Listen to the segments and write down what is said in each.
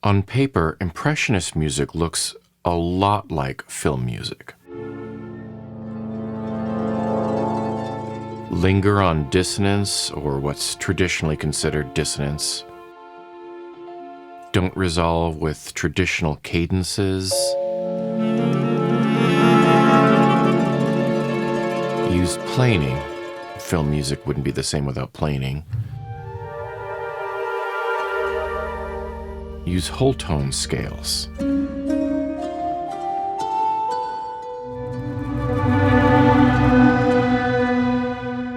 On paper, Impressionist music looks a lot like film music. Linger on dissonance, or what's traditionally considered dissonance. Don't resolve with traditional cadences. Use planing. Film music wouldn't be the same without planing. Use whole tone scales.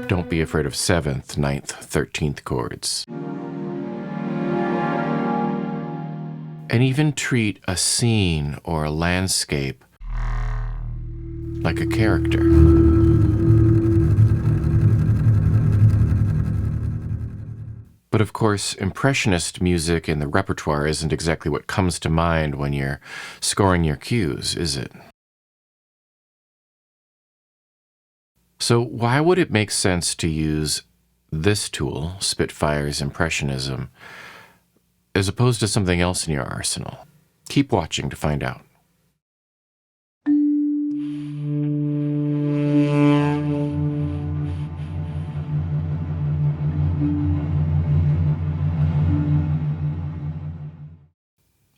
Don't be afraid of 7th, 9th, 13th chords. And even treat a scene or a landscape like a character. But of course, Impressionist music in the repertoire isn't exactly what comes to mind when you're scoring your cues, is it? So why would it make sense to use this tool, Spitfire's Impressionism, as opposed to something else in your arsenal? Keep watching to find out.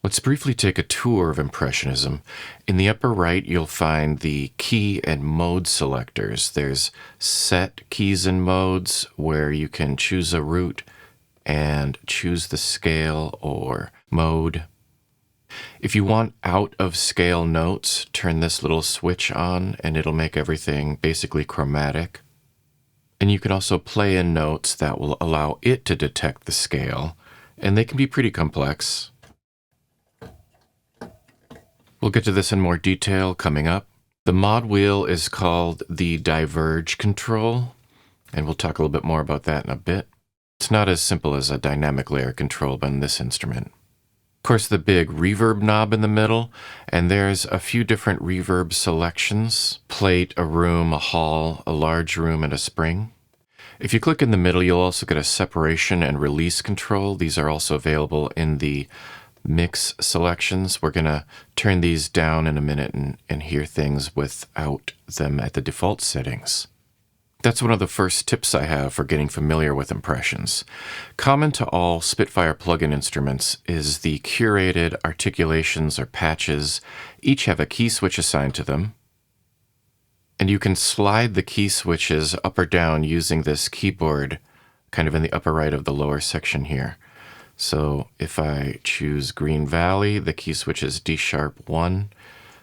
Let's briefly take a tour of Impressionism. In the upper right, you'll find the key and mode selectors. There's set keys and modes where you can choose a root and choose the scale or mode. If you want out of scale notes, turn this little switch on and it'll make everything basically chromatic. And you can also play in notes that will allow it to detect the scale, and they can be pretty complex. We'll get to this in more detail coming up. The mod wheel is called the diverge control, and we'll talk a little bit more about that in a bit. It's not as simple as a dynamic layer control on this instrument. Of course, the big reverb knob in the middle, and there's a few different reverb selections: plate, a room, a hall, a large room, and a spring. If you click in the middle, you'll also get a separation and release control. These are also available in the mix selections. We're going to turn these down in a minute and hear things without them at the default settings. That's one of the first tips I have for getting familiar with impressions. Common to all Spitfire plugin instruments is the curated articulations or patches. Each have a key switch assigned to them. And you can slide the key switches up or down using this keyboard kind of in the upper right of the lower section here. So if I choose Green Valley, the key switch is D sharp 1.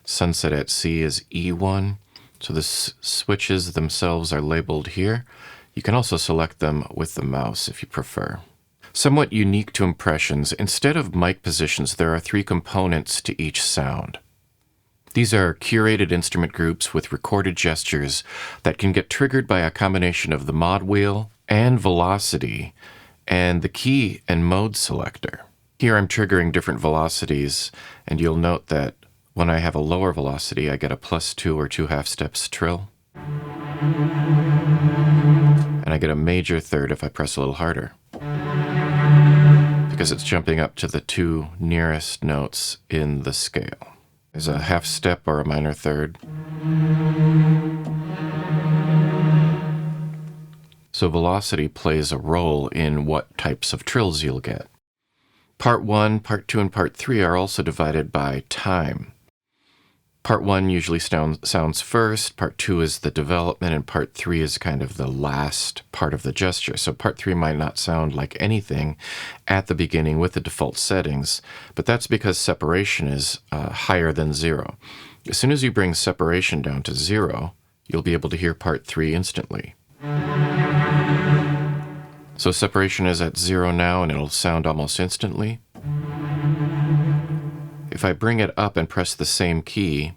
Sunset at Sea is E1. So the switches themselves are labeled here. You can also select them with the mouse if you prefer. Somewhat unique to impressions, instead of mic positions, there are 3 components to each sound. These are curated instrument groups with recorded gestures that can get triggered by a combination of the mod wheel and velocity and the key and mode selector. Here I'm triggering different velocities, and you'll note that when I have a lower velocity, I get a +2 or 2/2 steps trill. And I get a major third if I press a little harder, because it's jumping up to the 2 nearest notes in the scale. There's a 1/2 step or a minor third. So velocity plays a role in what types of trills you'll get. Part 1, Part 2, and Part 3 are also divided by time. Part 1 usually sounds first, Part 2 is the development, and Part 3 is kind of the last part of the gesture. So Part 3 might not sound like anything at the beginning with the default settings, but that's because separation is higher than 0. As soon as you bring separation down to 0, you'll be able to hear Part 3 instantly. So separation is at 0 now, and it'll sound almost instantly. If I bring it up and press the same key,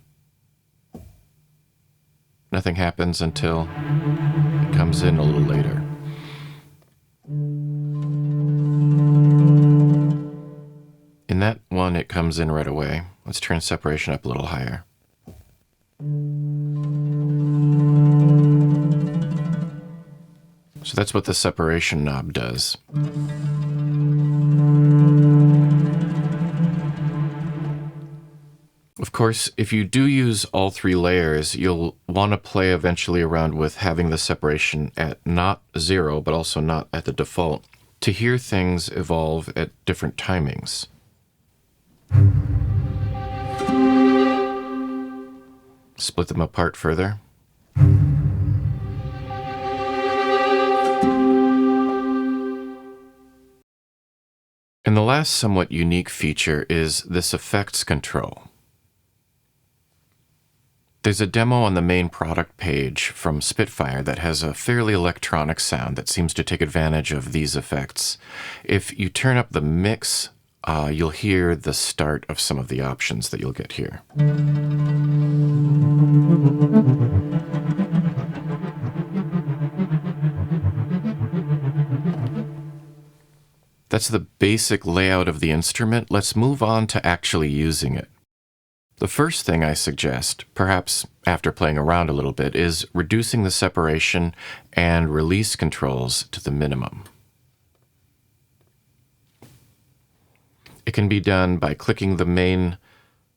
nothing happens until it comes in a little later. In that one, it comes in right away. Let's turn separation up a little higher. So that's what the separation knob does. course, if you do use all three layers, you'll want to play eventually around with having the separation at not 0, but also not at the default, to hear things evolve at different timings. Split them apart further. And the last somewhat unique feature is this effects control. There's a demo on the main product page from Spitfire that has a fairly electronic sound that seems to take advantage of these effects. If you turn up the mix, you'll hear the start of some of the options that you'll get here. That's the basic layout of the instrument. Let's move on to actually using it. The first thing I suggest, perhaps after playing around a little bit, is reducing the separation and release controls to the minimum. It can be done by clicking the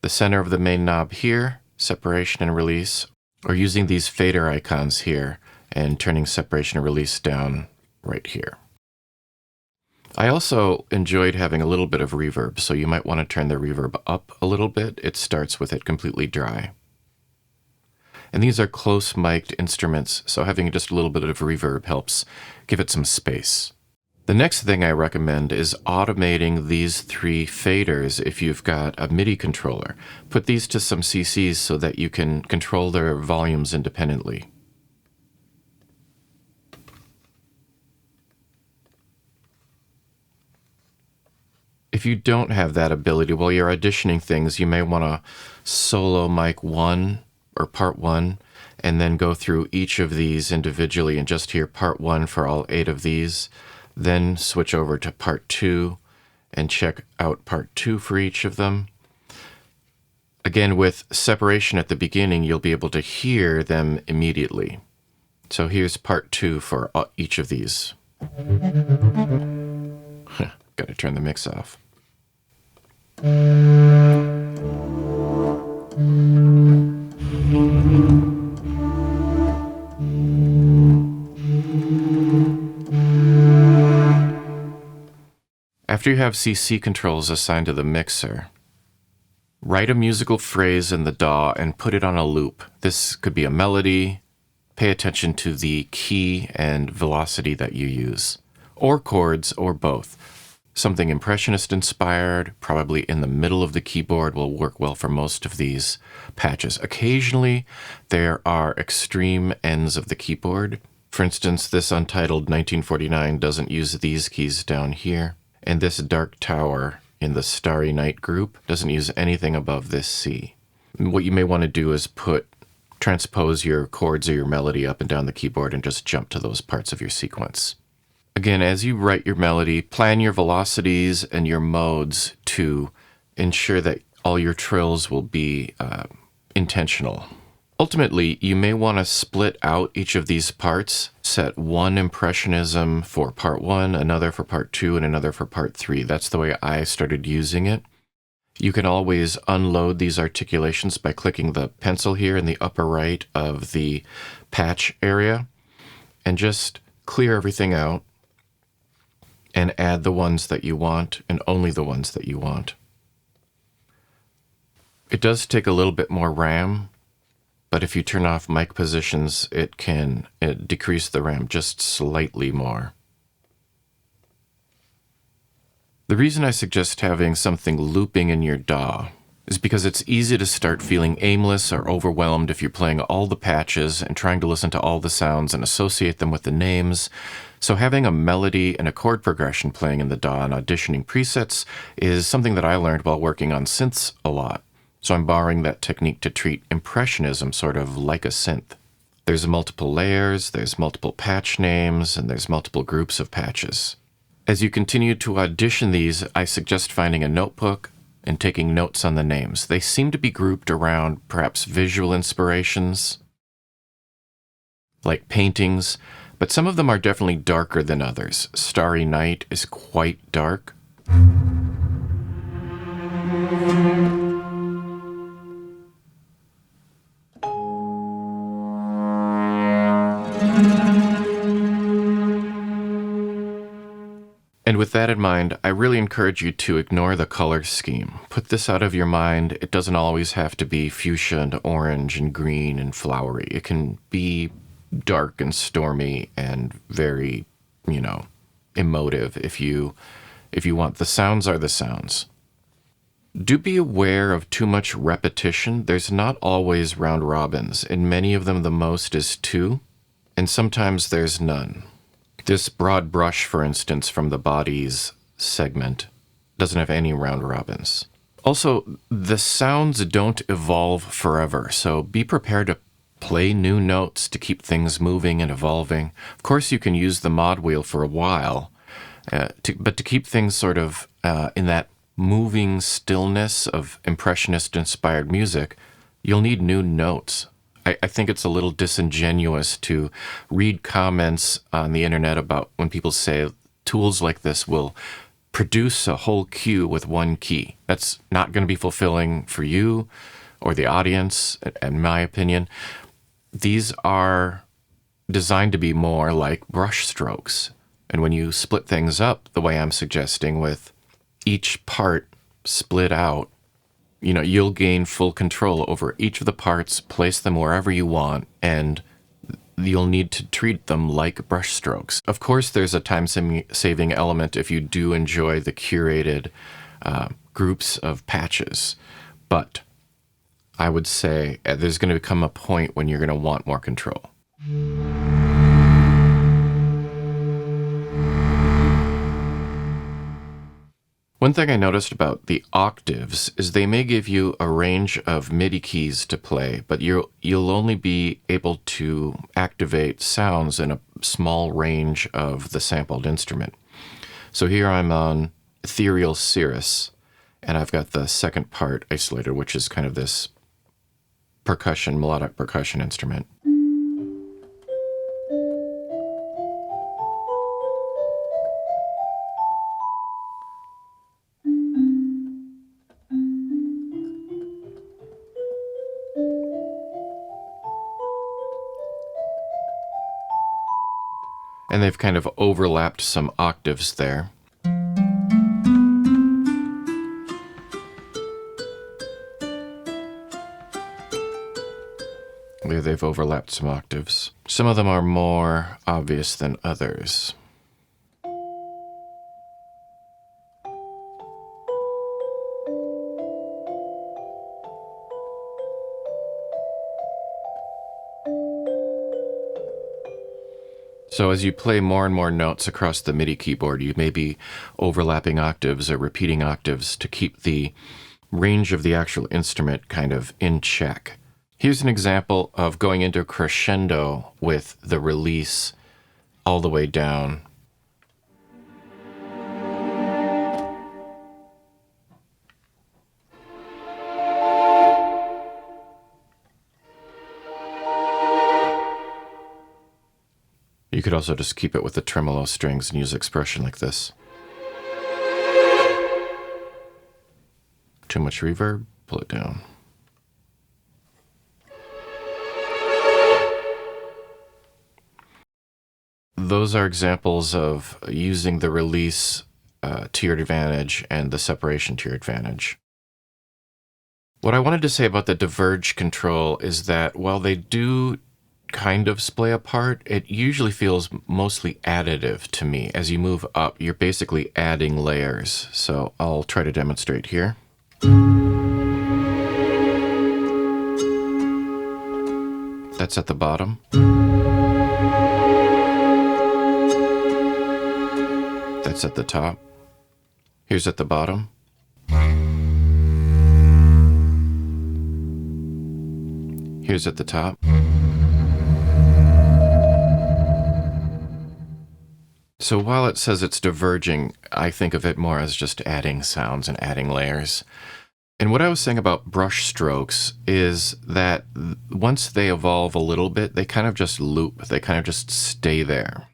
center of the main knob here, separation and release, or using these fader icons here and turning separation and release down right here. I also enjoyed having a little bit of reverb, so you might want to turn the reverb up a little bit. It starts with it completely dry. And these are close mic'd instruments, so having just a little bit of reverb helps give it some space. The next thing I recommend is automating these three faders if you've got a MIDI controller. Put these to some CCs so that you can control their volumes independently. If you don't have that ability, while you're auditioning things, you may want to solo mic 1 or part 1 and then go through each of these individually and just hear part 1 for all 8 of these, then switch over to part 2 and check out part 2 for each of them. Again, with separation at the beginning, you'll be able to hear them immediately. So here's part 2 for each of these. Got to turn the mix off. After you have CC controls assigned to the mixer, write a musical phrase in the DAW and put it on a loop. This could be a melody. Pay attention to the key and velocity that you use, or chords, or both. Something Impressionist inspired, probably in the middle of the keyboard, will work well for most of these patches. Occasionally, there are extreme ends of the keyboard. For instance, this untitled 1949 doesn't use these keys down here, and this Dark Tower in the Starry Night group doesn't use anything above this C. What you may want to do is transpose your chords or your melody up and down the keyboard and just jump to those parts of your sequence. Again, as you write your melody, plan your velocities and your modes to ensure that all your trills will be intentional. Ultimately, you may want to split out each of these parts, set one impressionism for part 1, another for part 2, and another for part 3. That's the way I started using it. You can always unload these articulations by clicking the pencil here in the upper right of the patch area and just clear everything out and add the ones that you want and only the ones that you want. It does take a little bit more RAM, but if you turn off mic positions, it can decrease the RAM just slightly more. The reason I suggest having something looping in your DAW is because it's easy to start feeling aimless or overwhelmed if you're playing all the patches and trying to listen to all the sounds and associate them with the names. So having a melody and a chord progression playing in the DAW and auditioning presets is something that I learned while working on synths a lot. So I'm borrowing that technique to treat impressionism sort of like a synth. There's multiple layers, there's multiple patch names, and there's multiple groups of patches. As you continue to audition these, I suggest finding a notebook and taking notes on the names. They seem to be grouped around perhaps visual inspirations, like paintings, but some of them are definitely darker than others. Starry Night is quite dark. And with that in mind, I really encourage you to ignore the color scheme. Put this out of your mind. It doesn't always have to be fuchsia and orange and green and flowery. It can be dark and stormy and very, emotive if you want. The sounds are the sounds. Do be aware of too much repetition. There's not always round robins. In many of them, the most is 2, and sometimes there's none. This broad brush, for instance, from the bodies segment doesn't have any round robins. Also, the sounds don't evolve forever, so be prepared to play new notes to keep things moving and evolving. Of course, you can use the mod wheel for a while, but to keep things sort of in that moving stillness of Impressionist-inspired music, you'll need new notes. I think it's a little disingenuous to read comments on the internet about when people say tools like this will produce a whole cue with one key. That's not going to be fulfilling for you or the audience, in my opinion. These are designed to be more like brush strokes. And when you split things up the way I'm suggesting, with each part split out, you'll gain full control over each of the parts, place them wherever you want, and you'll need to treat them like brush strokes. Of course, there's a time-saving element if you do enjoy the curated groups of patches, but I would say there's going to come a point when you're going to want more control. One thing I noticed about the octaves is they may give you a range of MIDI keys to play, but you'll only be able to activate sounds in a small range of the sampled instrument. So here I'm on ethereal cirrus, and I've got the second part isolated, which is kind of this melodic percussion instrument. And they've kind of overlapped some octaves there. Where they've overlapped some octaves. Some of them are more obvious than others. So as you play more and more notes across the MIDI keyboard, you may be overlapping octaves or repeating octaves to keep the range of the actual instrument kind of in check. Here's an example of going into crescendo with the release all the way down. You could also just keep it with the tremolo strings and use expression like this. Too much reverb, pull it down. Those are examples of using the release to your advantage and the separation to your advantage. What I wanted to say about the diverge control is that while they do kind of splay apart, it usually feels mostly additive to me. As you move up, you're basically adding layers. So I'll try to demonstrate here. That's at the bottom. That's at the top. Here's at the bottom. Here's at the top. So while it says it's diverging, I think of it more as just adding sounds and adding layers. And what I was saying about brush strokes is that once they evolve a little bit, they kind of just loop. They kind of just stay there.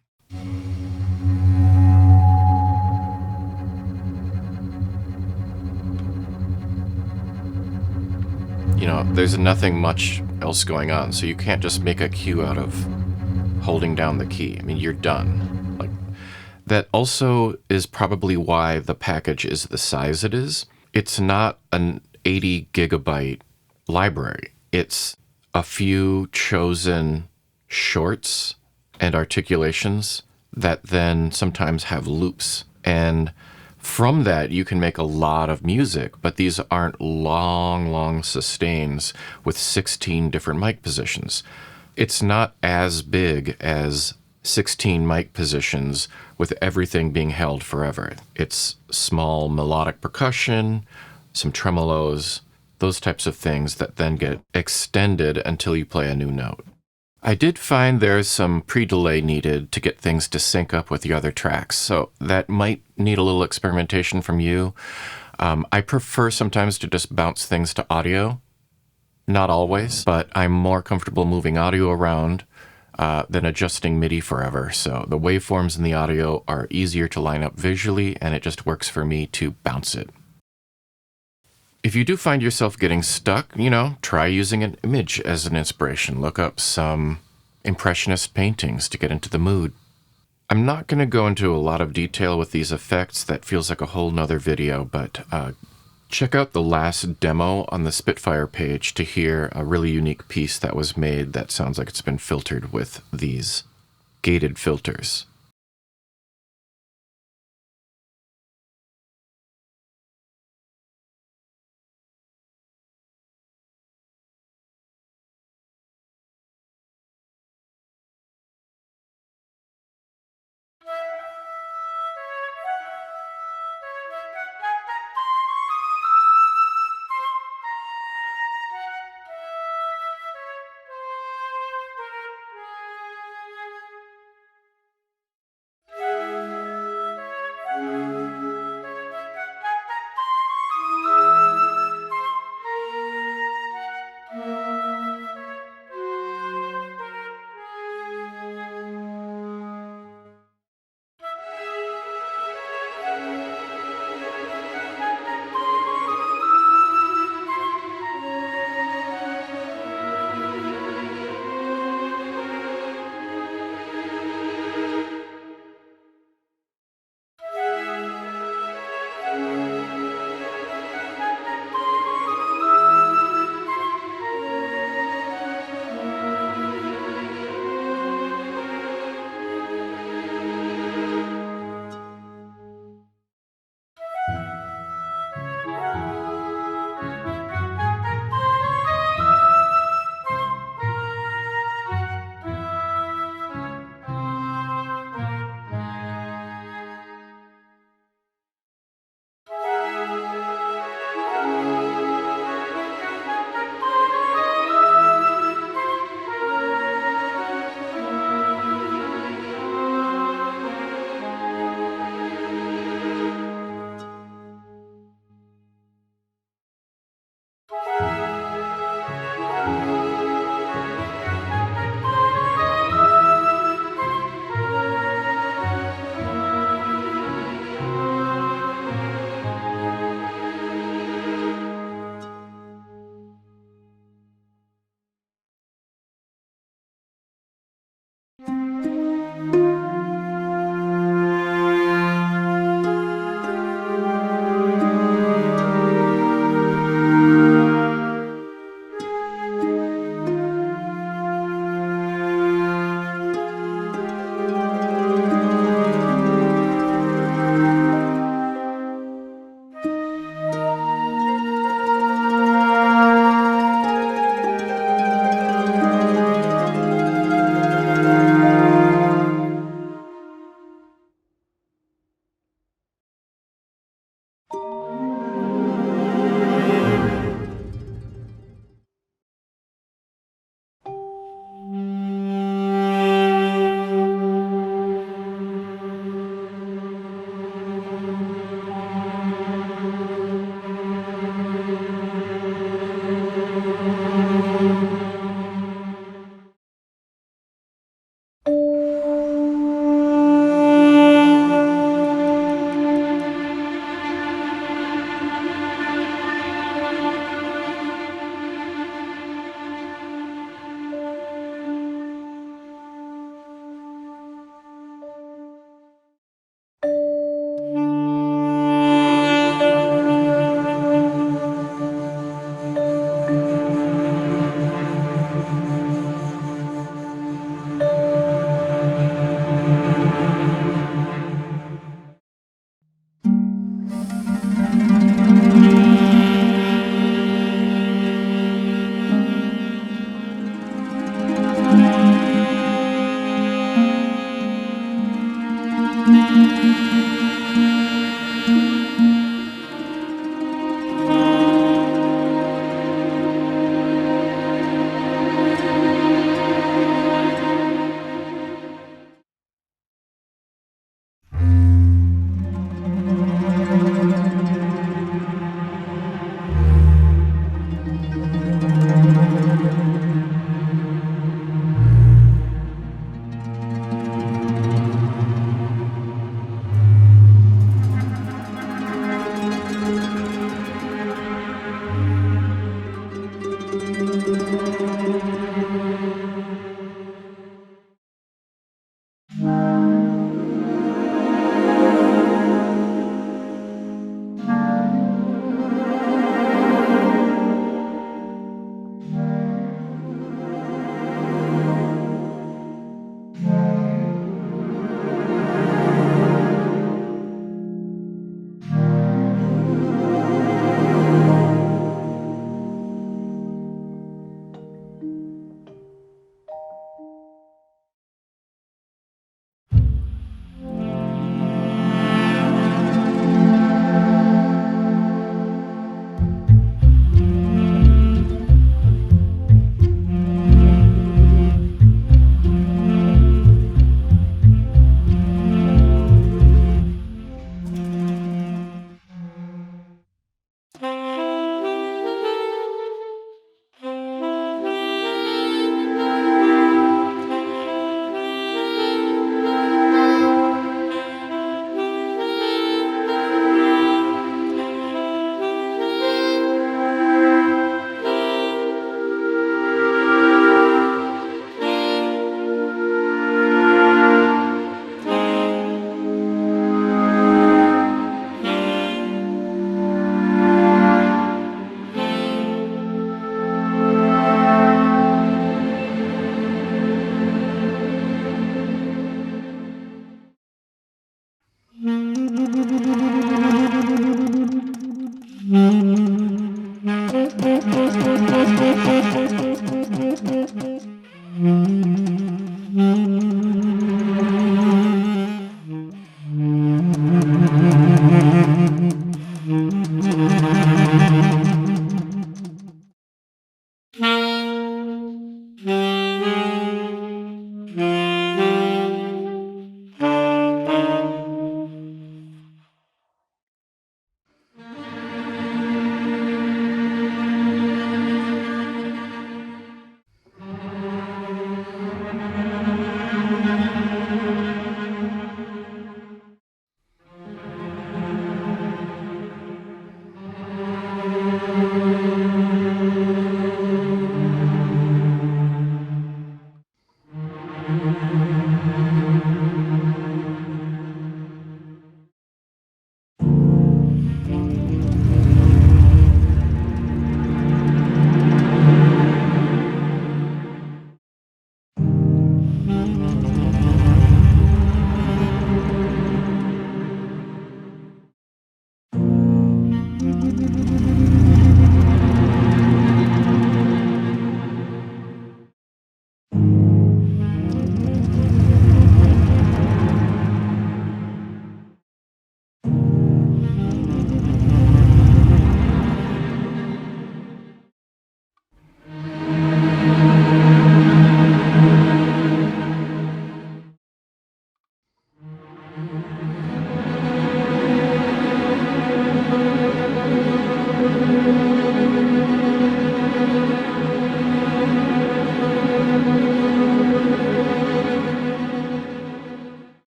There's nothing much else going on, so you can't just make a cue out of holding down the key. I mean, you're done. That also is probably why the package is the size it is. It's not an 80 gigabyte library. It's a few chosen shorts and articulations that then sometimes have loops. And from that, you can make a lot of music, but these aren't long sustains with 16 different mic positions. It's not as big as 16 mic positions with everything being held forever. It's small melodic percussion, some tremolos, those types of things that then get extended until you play a new note. I did find there's some pre-delay needed to get things to sync up with the other tracks, so that might need a little experimentation from you. I prefer sometimes to just bounce things to audio. Not always, but I'm more comfortable moving audio around than adjusting MIDI forever. So the waveforms in the audio are easier to line up visually, and it just works for me to bounce it. If you do find yourself getting stuck, try using an image as an inspiration. Look up some Impressionist paintings to get into the mood. I'm not going to go into a lot of detail with these effects. That feels like a whole nother video, but check out the last demo on the Spitfire page to hear a really unique piece that was made that sounds like it's been filtered with these gated filters.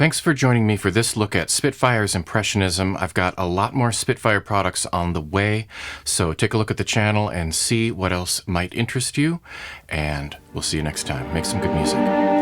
Thanks for joining me for this look at Spitfire's Impressionism. I've got a lot more Spitfire products on the way, so take a look at the channel and see what else might interest you, and we'll see you next time. Make some good music.